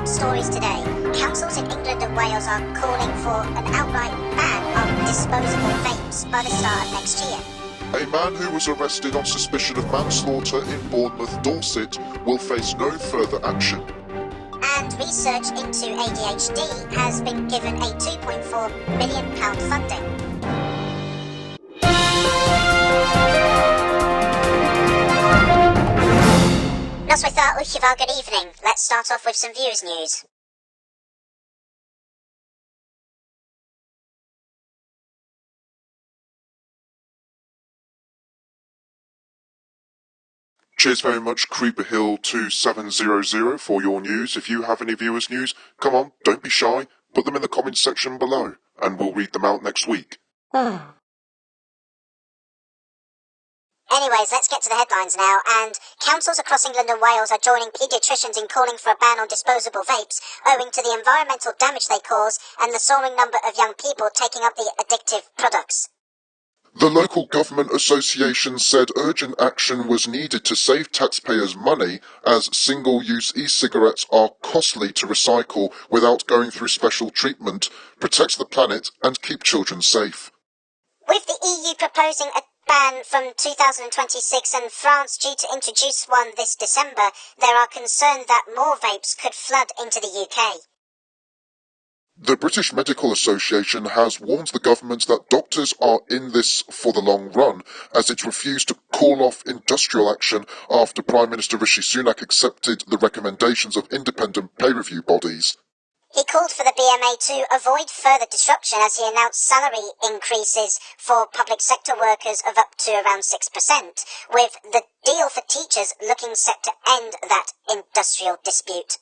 Stories today. Councils in England and Wales are calling for an outright ban on disposable vapes by the start of next year. A man who was arrested on suspicion of manslaughter in Bournemouth, Dorset, will face no further action. And research into ADHD has been given a £2.4 million funding. Noswaitha Uchivar, good evening. Let's start off with some viewers' news. Cheers very much, Creeper Hill 2700 for your news. If you have any viewers' news, come on, don't be shy. Put them in the comments section below, and we'll read them out next week. Anyways, let's get to the headlines now, and councils across England and Wales are joining paediatricians in calling for a ban on disposable vapes, owing to the environmental damage they cause and the soaring number of young people taking up the addictive products. The local government association said urgent action was needed to save taxpayers money, as single-use e-cigarettes are costly to recycle without going through special treatment, protect the planet and keep children safe. With the EU proposing a ban from 2026 and France due to introduce one this December, there are concerns that more vapes could flood into the UK. The British Medical Association has warned the government that doctors are in this for the long run, as it refused to call off industrial action after Prime Minister Rishi Sunak accepted the recommendations of independent pay review bodies. He called for the BMA to avoid further disruption as he announced salary increases for public sector workers of up to around 6%, with the deal for teachers looking set to end that industrial dispute.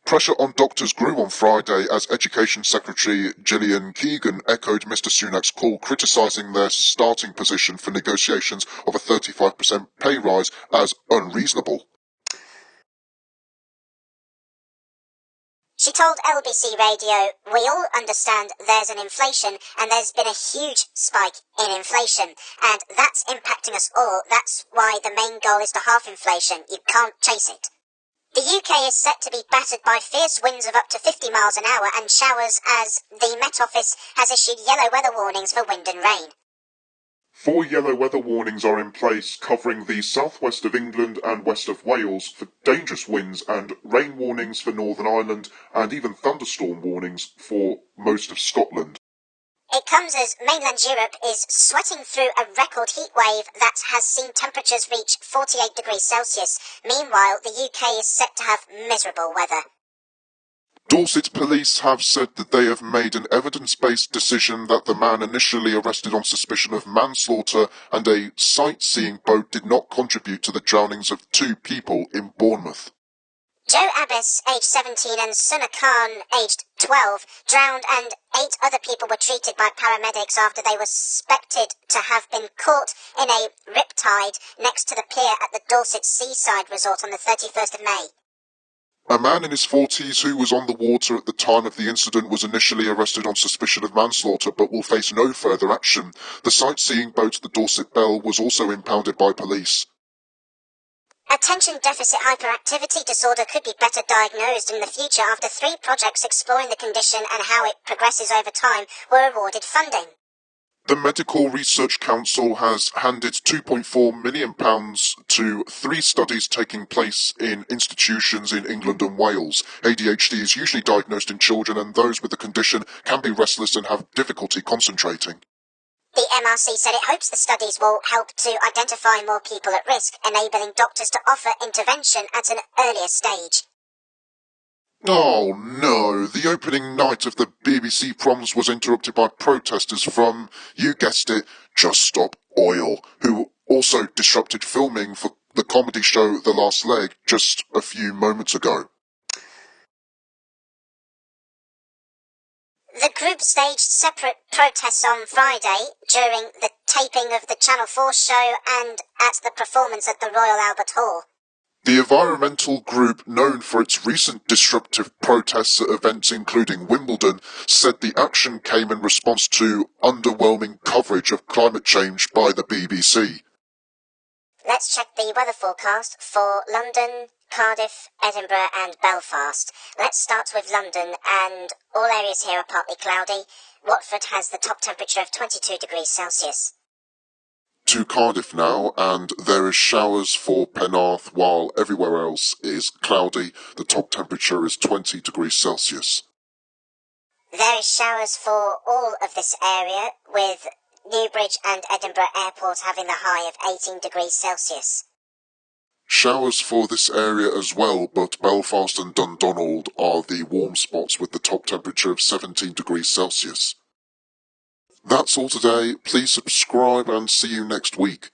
Pressure on doctors grew on Friday as Education Secretary Gillian Keegan echoed Mr Sunak's call, criticising their starting position for negotiations of a 35% pay rise as unreasonable. She told LBC Radio, "We all understand there's an inflation and there's been a huge spike in inflation, and that's impacting us all. That's why the main goal is to halve inflation. You can't chase it." The UK is set to be battered by fierce winds of up to 50 miles an hour and showers as the Met Office has issued yellow weather warnings for wind and rain. 4 yellow weather warnings are in place covering the southwest of England and west of Wales for dangerous winds, and rain warnings for Northern Ireland and even thunderstorm warnings for most of Scotland. It comes as mainland Europe is sweating through a record heat wave that has seen temperatures reach 48 degrees Celsius. Meanwhile, the UK is set to have miserable weather. Dorset police have said that they have made an evidence-based decision that the man initially arrested on suspicion of manslaughter and a sightseeing boat did not contribute to the drownings of 2 people in Bournemouth. Joe Abbas, aged 17, and Suna Khan, aged 12, drowned, and 8 other people were treated by paramedics after they were suspected to have been caught in a riptide next to the pier at the Dorset seaside resort on the 31st of May. A man in his 40s who was on the water at the time of the incident was initially arrested on suspicion of manslaughter but will face no further action. The sightseeing boat, the Dorset Belle, was also impounded by police. Attention Deficit Hyperactivity Disorder could be better diagnosed in the future after 3 projects exploring the condition and how it progresses over time were awarded funding. The Medical Research Council has handed £2.4 million to 3 studies taking place in institutions in England and Wales. ADHD is usually diagnosed in children, and those with the condition can be restless and have difficulty concentrating. The MRC said it hopes the studies will help to identify more people at risk, enabling doctors to offer intervention at an earlier stage. Oh no, the opening night of the BBC Proms was interrupted by protesters from, you guessed it, Just Stop Oil, who also disrupted filming for the comedy show The Last Leg just a few moments ago. The group staged separate protests on Friday during the taping of the Channel 4 show and at the performance at the Royal Albert Hall. The environmental group, known for its recent disruptive protests at events including Wimbledon, said the action came in response to underwhelming coverage of climate change by the BBC. Let's check the weather forecast for London, Cardiff, Edinburgh and Belfast. Let's start with London, and all areas here are partly cloudy. Watford has the top temperature of 22 degrees Celsius. To Cardiff now, and there is showers for Penarth, while everywhere else is cloudy. The top temperature is 20 degrees Celsius. There is showers for all of this area, with Newbridge and Edinburgh Airport having the high of 18 degrees Celsius. Showers for this area as well, but Belfast and Dundonald are the warm spots with the top temperature of 17 degrees Celsius. That's all today. Please subscribe and see you next week.